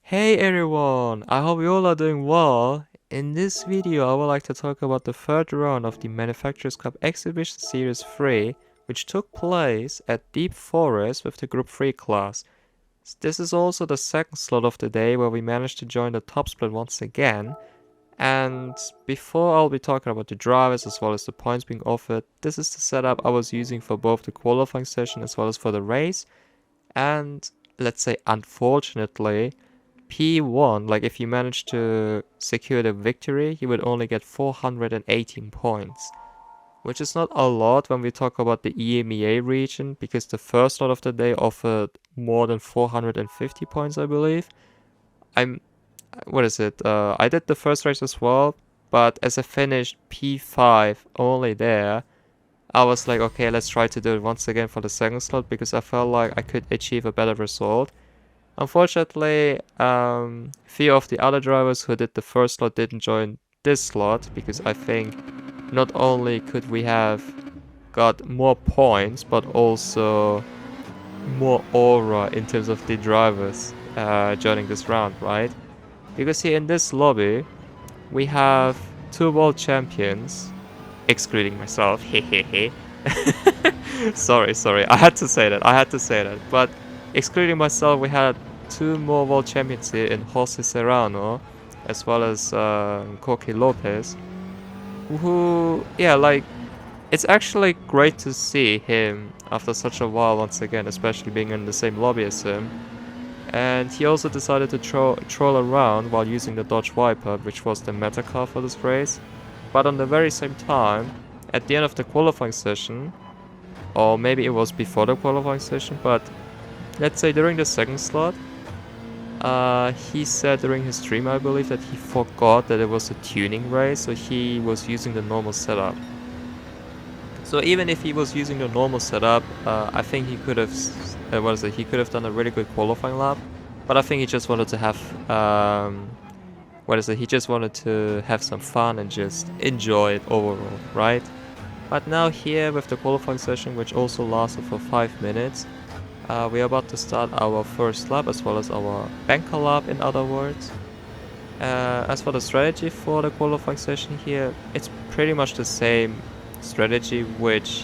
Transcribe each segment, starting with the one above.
Hey everyone, I hope you all are doing well. In this video, I would like to talk about the third round of the Manufacturers Cup Exhibition Series 3, which took place at Deep Forest with the Group 3 class. This is also the second slot of the day where we managed to join the top split once again. And before I'll be talking about the drivers as well as the points being offered, this is the setup I was using for both the qualifying session as well as for the race. And let's say, unfortunately, P1, like if you manage to secure the victory, you would only get 418 points, which is not a lot when we talk about the EMEA region, because the first lot of the day offered more than 450 points, I believe. I'm, what is it? I did the first race as well, but as I finished P5 only there, I was like, okay, let's try to do it once again for the second slot because I felt like I could achieve a better result. Unfortunately, few of the other drivers who did the first slot didn't join this slot because I think not only could we have got more points, but also more aura in terms of the drivers joining this round, right? Because here in this lobby, we have two world champions, excluding myself, hehehe. Sorry, I had to say that. But excluding myself, we had two more world champions here in Jose Serrano, as well as Coque Lopez, who, yeah, like, it's actually great to see him after such a while once again, especially being in the same lobby as him. And he also decided to troll around while using the Dodge Viper, which was the meta car for this race. But on the very same time, at the end of the qualifying session, or maybe it was before the qualifying session, but let's say during the second slot, he said during his stream, I believe, that he forgot that it was a tuning race, so he was using the normal setup. So even if he was using the normal setup, I think he could have, he could have done a really good qualifying lap. But I think he just wanted to have, he just wanted to have some fun and just enjoy it overall, right? But now here with the qualifying session, which also lasted for 5 minutes, we are about to start our first lap as well as our banker lap, in other words. As for the strategy for the qualifying session here, it's pretty much the same strategy which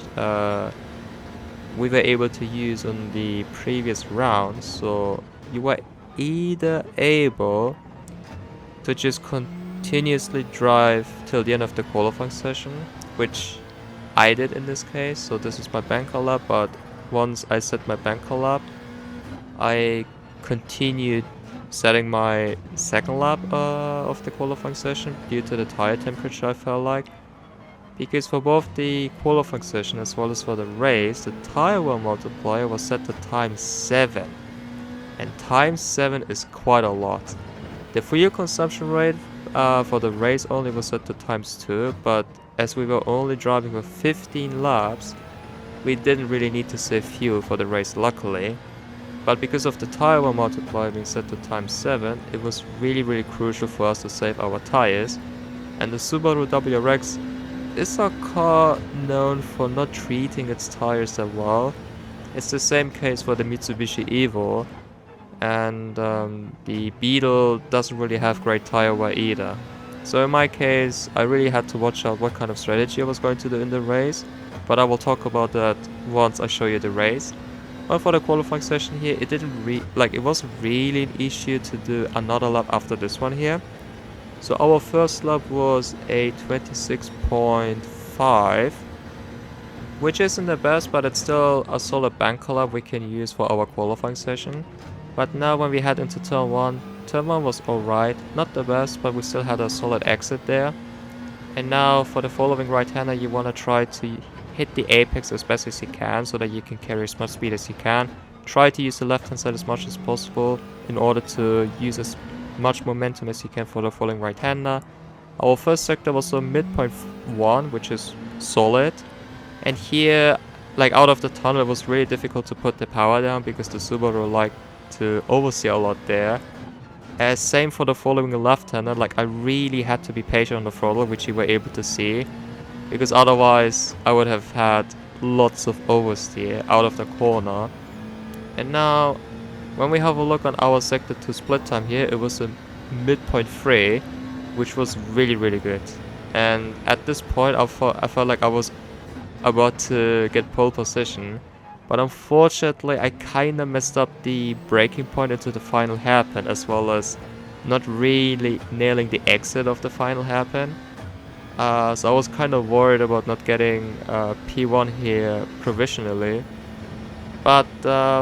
we were able to use on the previous round. So you were either able to just continuously drive till the end of the qualifying session, which I did in this case. So this is my banker lap, but once I set my banker lap, I continued setting my second lap of the qualifying session due to the tire temperature, I felt like. Because for both the qualifying session as well as for the race, the tire wear multiplier was set to times 7. And times 7 is quite a lot. The fuel consumption rate for the race only was set to times 2, but as we were only driving for 15 laps, we didn't really need to save fuel for the race, luckily. But because of the tire wear multiplier being set to times 7, it was really crucial for us to save our tires. And the Subaru WRX is a car known for not treating its tires that well. It's the same case for the Mitsubishi Evo, and the Beetle doesn't really have great tire wear either. So in my case, I really had to watch out what kind of strategy I was going to do in the race, but I will talk about that once I show you the race. But for the qualifying session here, it wasn't really an issue to do another lap after this one here. So our first lap was a 26.5, which isn't the best, but it's still a solid banker lap we can use for our qualifying session. But now when we head into turn 1 was alright, not the best, but we still had a solid exit there. And now for the following right-hander, you want to try to hit the apex as best as you can so that you can carry as much speed as you can. Try to use the left-hand side as much as possible in order to use as much momentum as you can for the following right-hander. Our first sector was a midpoint 1, which is solid. And here, like out of the tunnel, it was really difficult to put the power down because the Subaru liked to oversteer a lot there. Same for the following left-hander, like I really had to be patient on the throttle, which you were able to see, because otherwise I would have had lots of oversteer out of the corner. And now when we have a look on our sector 2 split time here, it was a midpoint 3, which was really good. And at this point I felt like I was about to get pole position, but unfortunately I kinda messed up the braking point into the final hairpin, as well as not really nailing the exit of the final hairpin. So I was kind of worried about not getting P1 here provisionally. But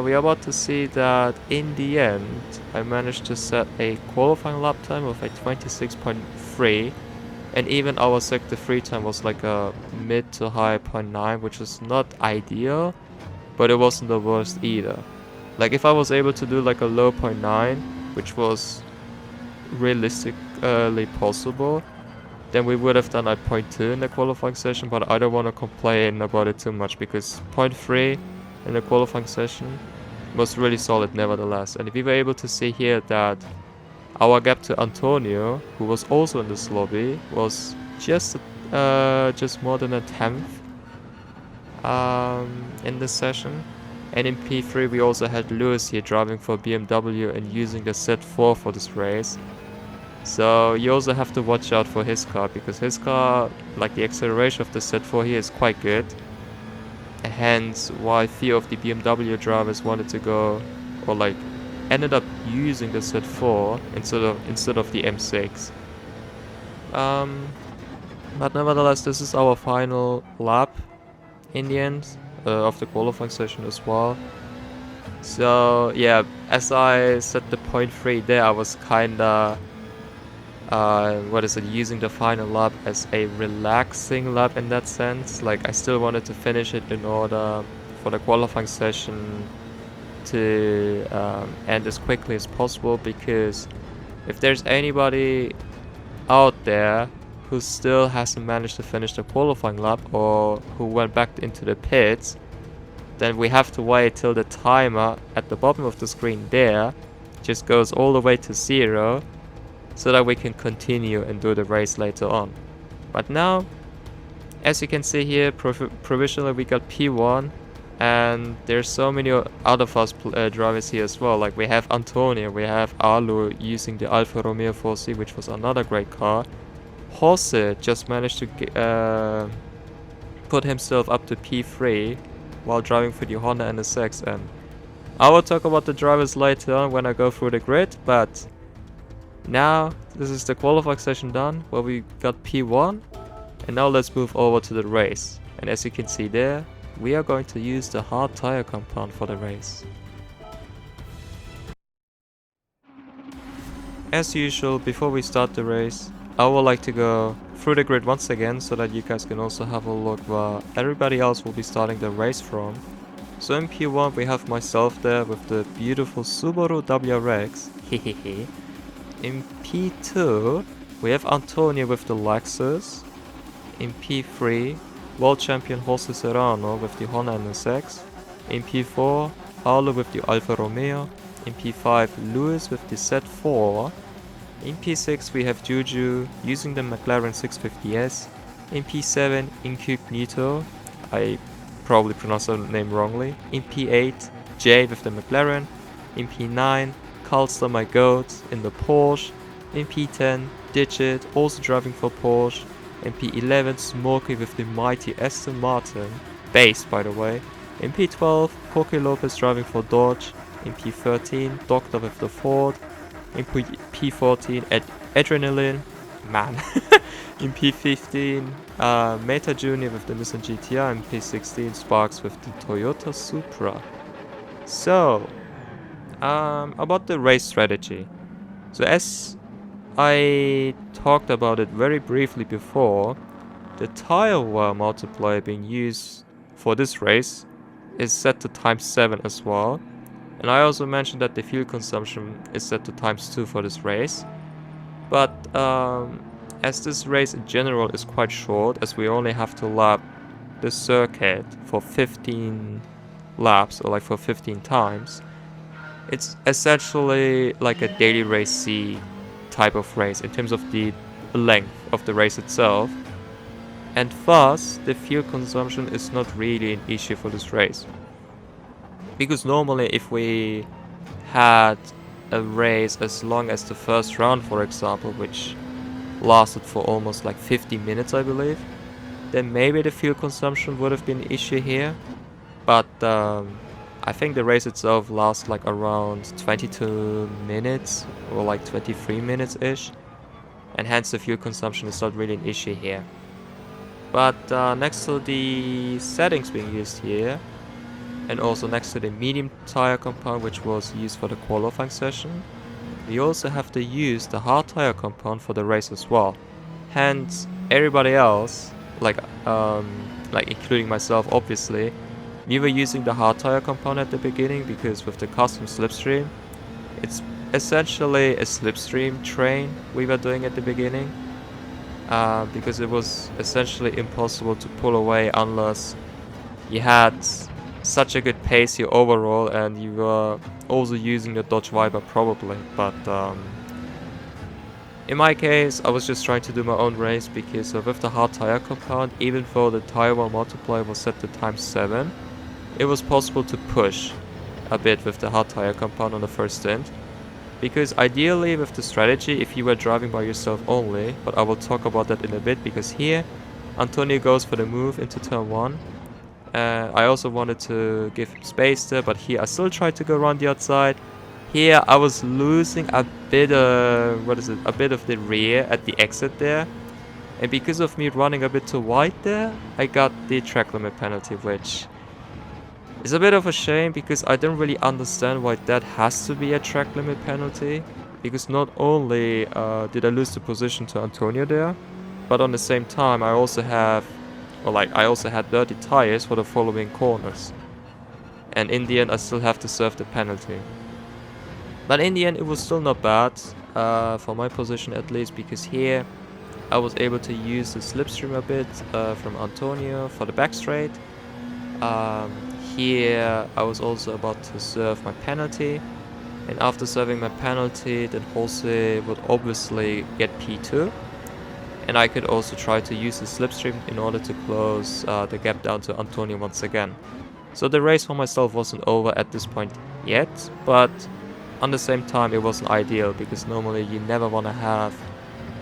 we are about to see that in the end I managed to set a qualifying lap time of a 26.3, and even our sector 3 time was like a mid to high 0.9, which was not ideal, but it wasn't the worst either. Like if I was able to do like a low 0.9, which was realistically possible, then we would have done a 0.2 in the qualifying session, but I don't want to complain about it too much because 0.3 in the qualifying session was really solid nevertheless. And we were able to see here that our gap to Antonio, who was also in this lobby, was just more than a 10th in this session. And in P3 we also had Lewis here driving for BMW and using the Z4 for this race. So you also have to watch out for his car, because his car, like the acceleration of the Z4 here, is quite good. Hence why a few of the BMW drivers wanted to go, or like ended up using the Z4 instead of the M6. But nevertheless, this is our final lap in the end of the qualifying session as well. So yeah, as I set the 0.3 there, I was kinda using the final lap as a relaxing lap in that sense. Like I still wanted to finish it in order for the qualifying session to end as quickly as possible, because if there's anybody out there who still hasn't managed to finish the qualifying lap or who went back into the pits, then we have to wait till the timer at the bottom of the screen there just goes all the way to 0, so that we can continue and do the race later on. But now, as you can see here, provisionally we got P1, and there's so many other fast drivers here as well. Like we have Antonio, we have Alu using the Alfa Romeo 4C, which was another great car. Jose just managed to put himself up to P3 while driving for the Honda NSX, and I will talk about the drivers later on when I go through the grid, but now this is the qualifying session done where we got P1, and now let's move over to the race. And as you can see there, we are going to use the hard tire compound for the race. As usual, before we start the race, I would like to go through the grid once again so that you guys can also have a look where everybody else will be starting the race from. So in P1 we have myself there with the beautiful Subaru WRX, hehehe. In P2 we have Antonio with the Lexus. In P3 World Champion Jose Serrano with the Honda NSX. In P4 Paolo with the Alfa Romeo. In P5 Lewis with the Z4. In P6 we have Juju using the McLaren 650S. In P7 Incognito, I probably pronounced the name wrongly. In P8 Jay with the McLaren. In P9 Carlster, my goat, in the Porsche. In P10 Digit, also driving for Porsche. In P11 Smokey with the mighty Aston Martin, based by the way. In P12 Jorge Lopez driving for Dodge. In P13 Doctor with the Ford. In P14 Adrenaline, man. In P15 Meta Junior with the Nissan GTR. In P16 Sparks with the Toyota Supra. So about the race strategy. So as I talked about it very briefly before, the tire wear multiplier being used for this race is set to ×7 as well. And I also mentioned that the fuel consumption is set to ×2 for this race. But as this race in general is quite short, as we only have to lap the circuit for 15 laps, or like for 15 times, it's essentially like a daily race C type of race in terms of the length of the race itself, and thus the fuel consumption is not really an issue for this race. Because normally if we had a race as long as the first round, for example, which lasted for almost like 50 minutes, I believe, then maybe the fuel consumption would have been an issue here. But I think the race itself lasts like around 22 minutes or like 23 minutes-ish. And hence the fuel consumption is not really an issue here. But next to the settings being used here, and also next to the medium tire compound which was used for the qualifying session, we also have to use the hard tire compound for the race as well. Hence everybody else, like including myself obviously, we were using the hard tire compound at the beginning because with the custom slipstream, it's essentially a slipstream train we were doing at the beginning. Because it was essentially impossible to pull away unless you had such a good pace here overall and you were also using the Dodge Viper probably. But in my case, I was just trying to do my own race because with the hard tire compound, even though the tire wall multiplier was set to ×7, it was possible to push a bit with the hard tire compound on the first stint. Because ideally with the strategy, if you were driving by yourself only, but I will talk about that in a bit, because here Antonio goes for the move into turn 1. I also wanted to give him space there, but here I still tried to go around the outside. Here I was losing a bit of the rear at the exit there. And because of me running a bit too wide there, I got the track limit penalty, which it's a bit of a shame because I don't really understand why that has to be a track limit penalty. Because not only did I lose the position to Antonio there, but on the same time I also had dirty tires for the following corners. And in the end I still have to serve the penalty. But in the end it was still not bad, for my position at least, because here I was able to use the slipstream a bit from Antonio for the back straight. Here I was also about to serve my penalty, and after serving my penalty then Jose would obviously get P2, and I could also try to use the slipstream in order to close the gap down to Antonio once again. So the race for myself wasn't over at this point yet, but on the same time it wasn't ideal because normally you never want to have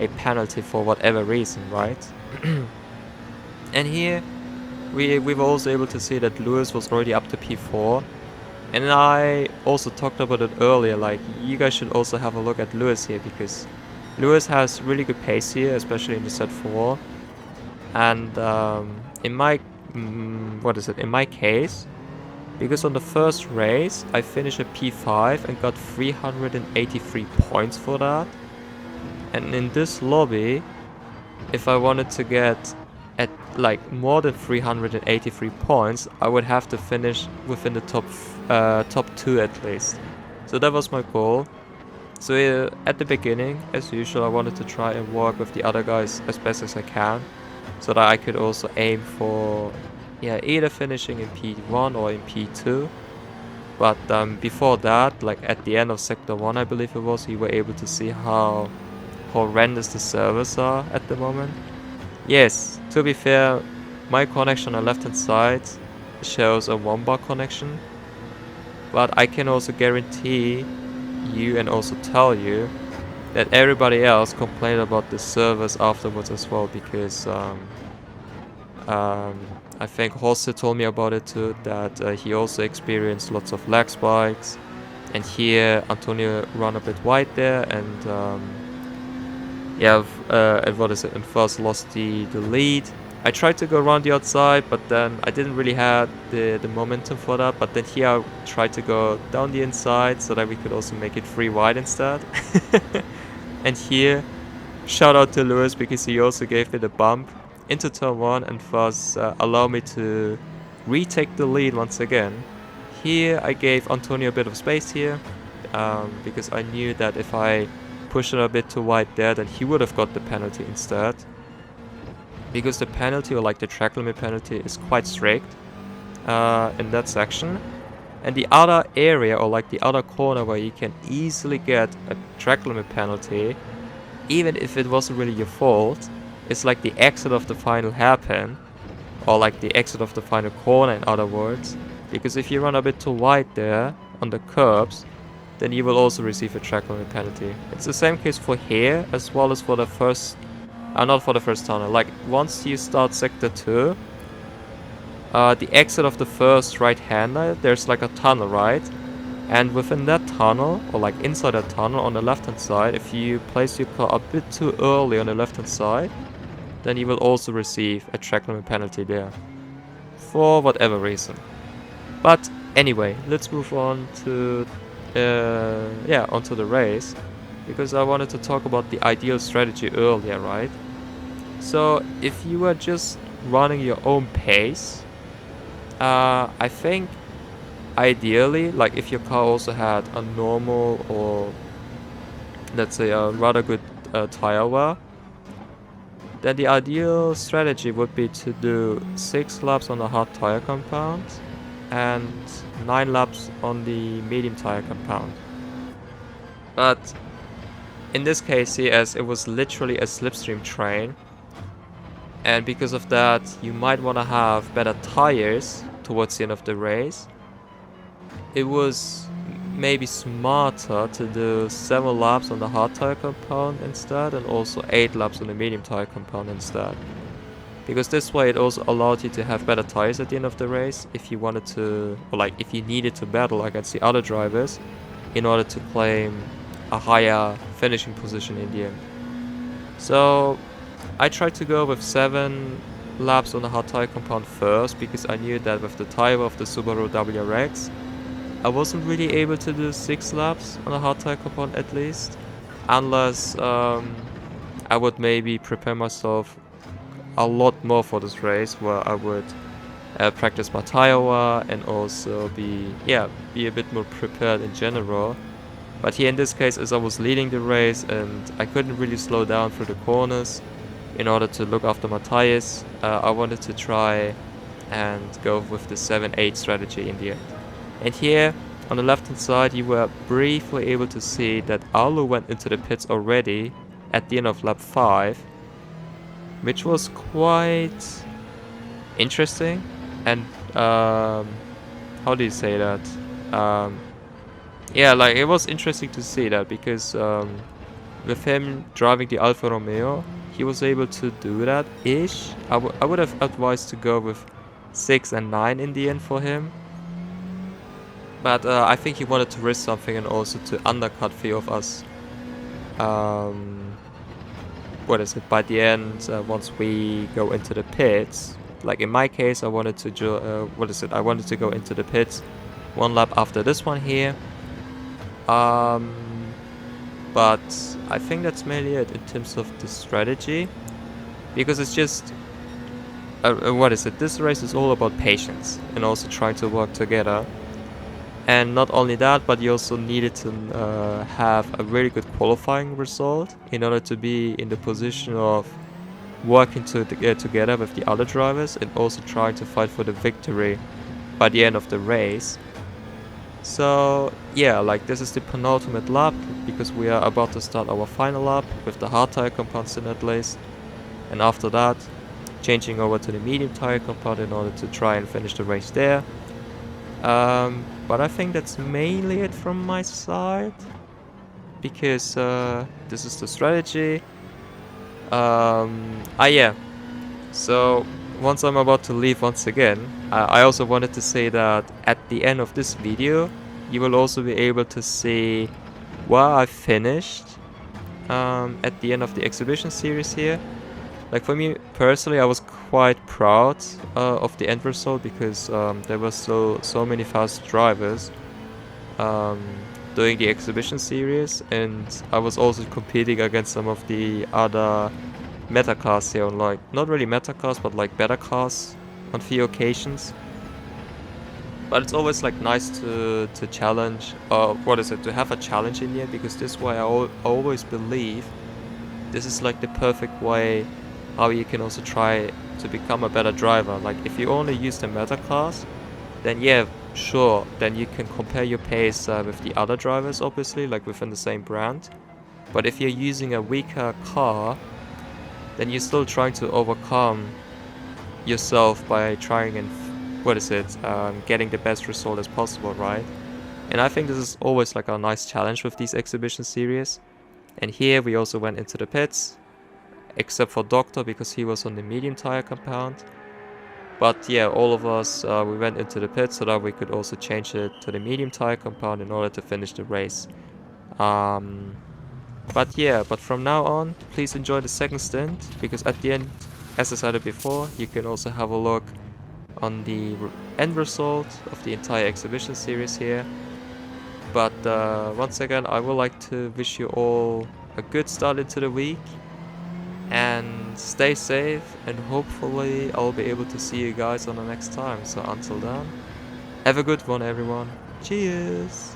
a penalty for whatever reason, right? And here we were also able to see that Lewis was already up to P4, and I also talked about it earlier, like you guys should also have a look at Lewis here because Lewis has really good pace here, especially in the set 4. And in my case, because on the first race I finished at P5 and got 383 points for that, and in this lobby, if I wanted to get at like more than 383 points, I would have to finish within the top 2 at least. So that was my goal. So at the beginning, as usual, I wanted to try and work with the other guys as best as I can, so that I could also aim for either finishing in P1 or in P2. But before that, like at the end of Sector 1 I believe it was, you were able to see how horrendous the servers are at the moment. Yes, to be fair, my connection on the left hand side shows a 1 bar connection, but I can also guarantee you and also tell you that everybody else complained about the servers afterwards as well, because I think Jose told me about it too, that he also experienced lots of lag spikes, and here Antonio ran a bit wide there, and and first lost the lead. I tried to go around the outside, but then I didn't really have the momentum for that. But then here I tried to go down the inside so that we could also make it 3 wide instead. And here, shout out to Lewis because he also gave me the bump into turn 1 and thus allowed me to retake the lead once again. Here I gave Antonio a bit of space here, because I knew that if I pushed it a bit too wide there, then he would have got the penalty instead. Because the penalty, or like the track limit penalty, is quite strict in that section. And the other area, or like the other corner where you can easily get a track limit penalty, even if it wasn't really your fault, is like the exit of the final hairpin, or like the exit of the final corner in other words. Because if you run a bit too wide there on the curbs, then you will also receive a track limit penalty. It's the same case for here as well as for the first, not for the first tunnel. Like once you start sector 2, the exit of the first right-hander, there's like a tunnel, right? And within that tunnel, or like inside that tunnel on the left-hand side, if you place your car a bit too early on the left-hand side, then you will also receive a track limit penalty there. For whatever reason. But anyway, let's move on to, onto the race. Because I wanted to talk about the ideal strategy earlier, right? So, if you are just running your own pace, I think ideally, like if your car also had a normal or let's say a rather good tire wear, then the ideal strategy would be to do 6 laps on the hard tire compound and 9 laps on the medium tire compound. But in this case here, as it was literally a slipstream train, and because of that you might want to have better tires towards the end of the race, it was maybe smarter to do 7 laps on the hard tire compound instead, and also 8 laps on the medium tire compound instead. Because this way it also allowed you to have better tires at the end of the race if you wanted to, or like if you needed to battle against the other drivers in order to claim a higher finishing position in the end. So I tried to go with 7 laps on the hard tire compound first, because I knew that with the tire of the Subaru WRX I wasn't really able to do 6 laps on a hard tire compound at least, unless I would maybe prepare myself a lot more for this race, where I would practice my tire wear and also be a bit more prepared in general. But here in this case, as I was leading the race and I couldn't really slow down through the corners in order to look after my tires, I wanted to try and go with the 7-8 strategy in the end. And here on the left hand side you were briefly able to see that Alu went into the pits already at the end of lap 5, which was quite interesting. And how do you say that? Like it was interesting to see that, because with him driving the Alfa Romeo, he was able to do that ish. I would have advised to go with 6 and 9 in the end for him. But I think he wanted to risk something and also to undercut few of us. By the end, once we go into the pits, like in my case, I wanted to I wanted to go into the pits 1 lap after this one here. But I think that's mainly it in terms of the strategy, because it's just this race is all about patience and also trying to work together. And not only that, but you also needed to have a really good qualifying result in order to be in the position of working together with the other drivers and also trying to fight for the victory by the end of the race. So yeah, like this is the penultimate lap, because we are about to start our final lap with the hard tire compound still at least. And after that, changing over to the medium tire compound in order to try and finish the race there. But I think that's mainly it from my side, because this is the strategy. So once I'm about to leave once again, I also wanted to say that at the end of this video you will also be able to see where I finished at the end of the exhibition series here. Like for me personally, I was quite proud of the end result, because there were so many fast drivers doing the exhibition series, and I was also competing against some of the other meta cars here, on like not really meta cars but like better cars on few occasions. But it's always like nice to challenge, to have a challenge in the end, because this way I always believe this is like the perfect way how you can also try to become a better driver. Like if you only use the meta cars, then yeah, sure, then you can compare your pace with the other drivers, obviously, like within the same brand. But if you're using a weaker car, then you're still trying to overcome yourself by trying and getting the best result as possible, right? And I think this is always like a nice challenge with these exhibition series. And here we also went into the pits, except for Doctor because he was on the medium tire compound. But yeah, all of us, we went into the pit so that we could also change it to the medium tire compound in order to finish the race. But yeah, but from now on, please enjoy the second stint, because at the end, as I said it before, you can also have a look on the end result of the entire exhibition series here. But once again, I would like to wish you all a good start into the week, and stay safe, and hopefully I'll be able to see you guys on the next time. So until then, have a good one everyone. Cheers!